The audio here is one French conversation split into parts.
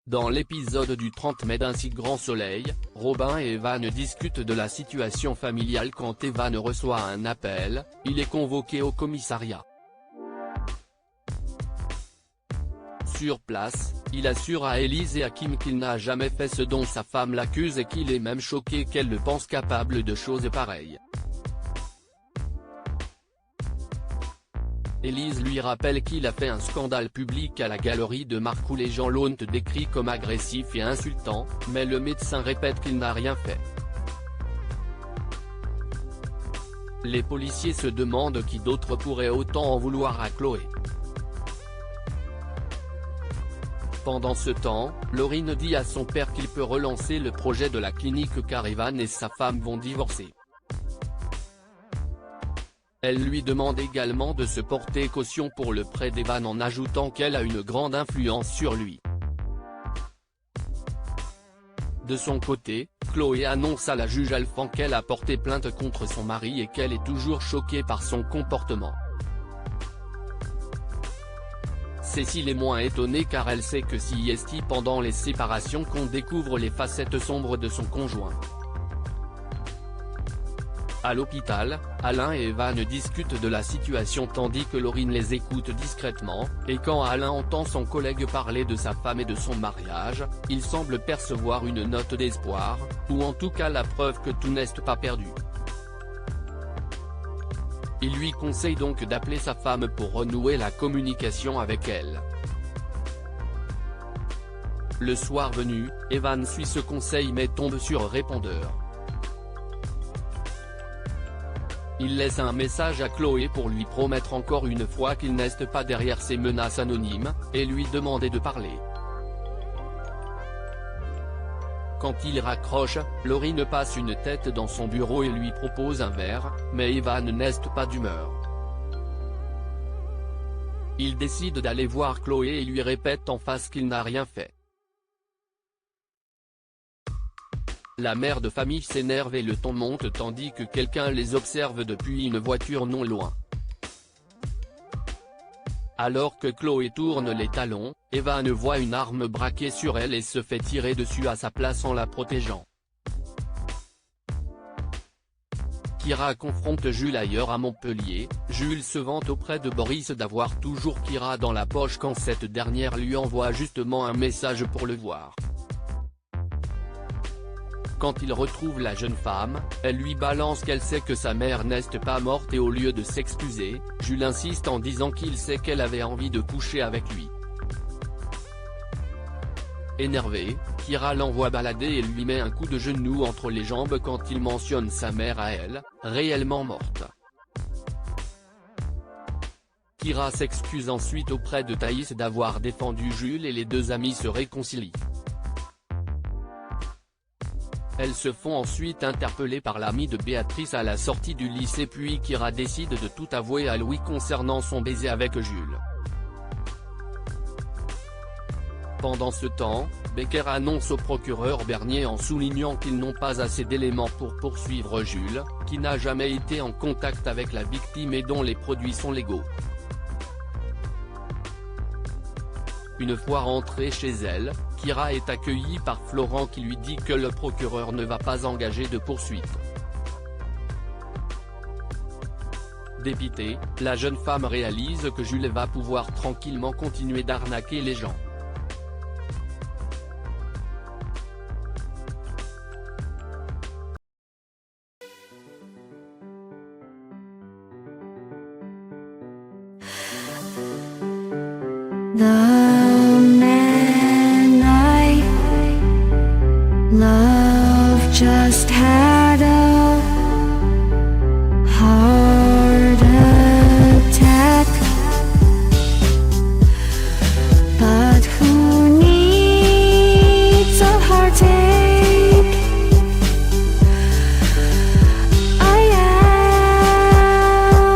Dans l'épisode du 30 mai d'Un si grand soleil, Robin et Evan discutent de la situation familiale quand Evan reçoit un appel, il est convoqué au commissariat. Sur place, il assure à Elise et à Kim qu'il n'a jamais fait ce dont sa femme l'accuse et qu'il est même choqué qu'elle le pense capable de choses pareilles. Elise lui rappelle qu'il a fait un scandale public à la galerie de Marc où les gens l'ont décrit comme agressif et insultant, mais le médecin répète qu'il n'a rien fait. Les policiers se demandent qui d'autre pourrait autant en vouloir à Chloé. Pendant ce temps, Laurine dit à son père qu'il peut relancer le projet de la clinique car Evan et sa femme vont divorcer. Elle lui demande également de se porter caution pour le prêt d'Evan en ajoutant qu'elle a une grande influence sur lui. De son côté, Chloé annonce à la juge Alphand qu'elle a porté plainte contre son mari et qu'elle est toujours choquée par son comportement. Cécile est moins étonnée car elle sait que c'est pendant les séparations qu'on découvre les facettes sombres de son conjoint. À l'hôpital, Alain et Evan discutent de la situation tandis que Laurine les écoute discrètement, et quand Alain entend son collègue parler de sa femme et de son mariage, il semble percevoir une note d'espoir, ou en tout cas la preuve que tout n'est pas perdu. Il lui conseille donc d'appeler sa femme pour renouer la communication avec elle. Le soir venu, Evan suit ce conseil mais tombe sur répondeur. Il laisse un message à Chloé pour lui promettre encore une fois qu'il n'est pas derrière ces menaces anonymes, et lui demander de parler. Quand il raccroche, Laurine passe une tête dans son bureau et lui propose un verre, mais Evan n'est pas d'humeur. Il décide d'aller voir Chloé et lui répète en face qu'il n'a rien fait. La mère de famille s'énerve et le ton monte tandis que quelqu'un les observe depuis une voiture non loin. Alors que Chloé tourne les talons, Evan voit une arme braquée sur elle et se fait tirer dessus à sa place en la protégeant. Kira confronte Jules ailleurs à Montpellier, Jules se vante auprès de Boris d'avoir toujours Kira dans la poche quand cette dernière lui envoie justement un message pour le voir. Quand il retrouve la jeune femme, elle lui balance qu'elle sait que sa mère n'est pas morte et au lieu de s'excuser, Jules insiste en disant qu'il sait qu'elle avait envie de coucher avec lui. Énervé, Kira l'envoie balader et lui met un coup de genou entre les jambes quand il mentionne sa mère à elle, réellement morte. Kira s'excuse ensuite auprès de Thaïs d'avoir défendu Jules et les deux amis se réconcilient. Elles se font ensuite interpeller par l'ami de Béatrice à la sortie du lycée puis Kira décide de tout avouer à Louis concernant son baiser avec Jules. Pendant ce temps, Becker annonce au procureur Bernier en soulignant qu'ils n'ont pas assez d'éléments pour poursuivre Jules, qui n'a jamais été en contact avec la victime et dont les produits sont légaux. Une fois rentrée chez elle, Kira est accueillie par Florent qui lui dit que le procureur ne va pas engager de poursuite. Dépitée, la jeune femme réalise que Jules va pouvoir tranquillement continuer d'arnaquer les gens. The man I love just had a heart attack, but who needs a heartache? I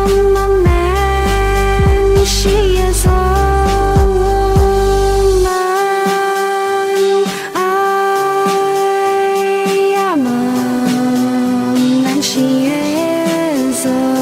am a man, she is a she is a